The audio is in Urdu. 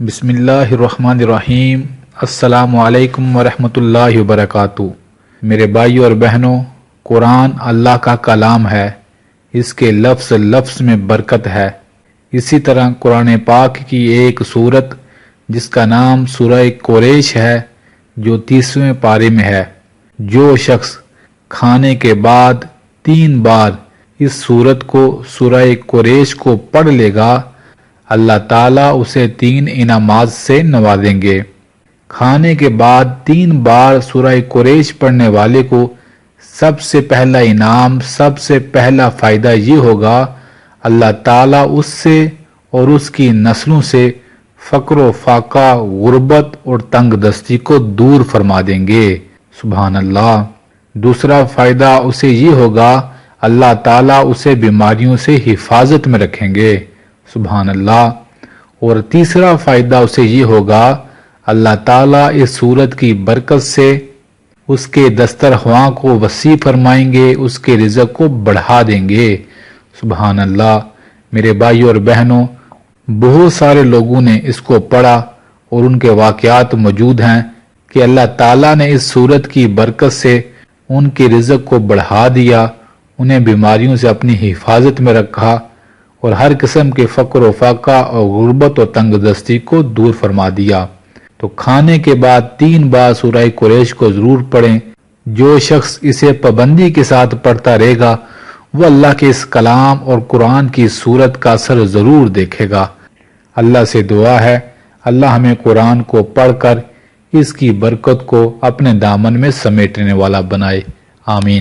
بسم اللہ الرحمن الرحیم۔ السلام علیکم ورحمۃ اللہ وبرکاتہ۔ میرے بھائیو اور بہنوں، قرآن اللہ کا کلام ہے، اس کے لفظ لفظ میں برکت ہے۔ اسی طرح قرآن پاک کی ایک سورت جس کا نام سورہ قریش ہے، جو 30ویں پارے میں ہے، جو شخص کھانے کے بعد 3 بار اس سورت کو سورہ قریش کو پڑھ لے گا، اللہ تعالیٰ اسے 3 انعامات سے نوازیں گے۔ کھانے کے بعد 3 بار سورہ قریش پڑھنے والے کو سب سے پہلا انعام، سب سے پہلا فائدہ یہ ہوگا، اللہ تعالیٰ اس سے اور اس کی نسلوں سے فقر و فاقہ، غربت اور تنگ دستی کو دور فرما دیں گے۔ سبحان اللہ۔ دوسرا فائدہ اسے یہ ہوگا، اللہ تعالیٰ اسے بیماریوں سے حفاظت میں رکھیں گے۔ سبحان اللہ۔ اور تیسرا فائدہ اسے یہ ہوگا، اللہ تعالیٰ اس سورت کی برکت سے اس کے دسترخواں کو وسیع فرمائیں گے، اس کے رزق کو بڑھا دیں گے۔ سبحان اللہ۔ میرے بھائیو اور بہنوں، بہت سارے لوگوں نے اس کو پڑھا اور ان کے واقعات موجود ہیں کہ اللہ تعالیٰ نے اس سورت کی برکت سے ان کے رزق کو بڑھا دیا، انہیں بیماریوں سے اپنی حفاظت میں رکھا اور ہر قسم کے فقر و فاقہ اور غربت و تنگ دستی کو دور فرما دیا۔ تو کھانے کے بعد 3 بار سورہ قریش کو ضرور پڑھیں۔ جو شخص اسے پابندی کے ساتھ پڑھتا رہے گا، وہ اللہ کے اس کلام اور قرآن کی سورت کا اثر ضرور دیکھے گا۔ اللہ سے دعا ہے، اللہ ہمیں قرآن کو پڑھ کر اس کی برکت کو اپنے دامن میں سمیٹنے والا بنائے۔ آمین۔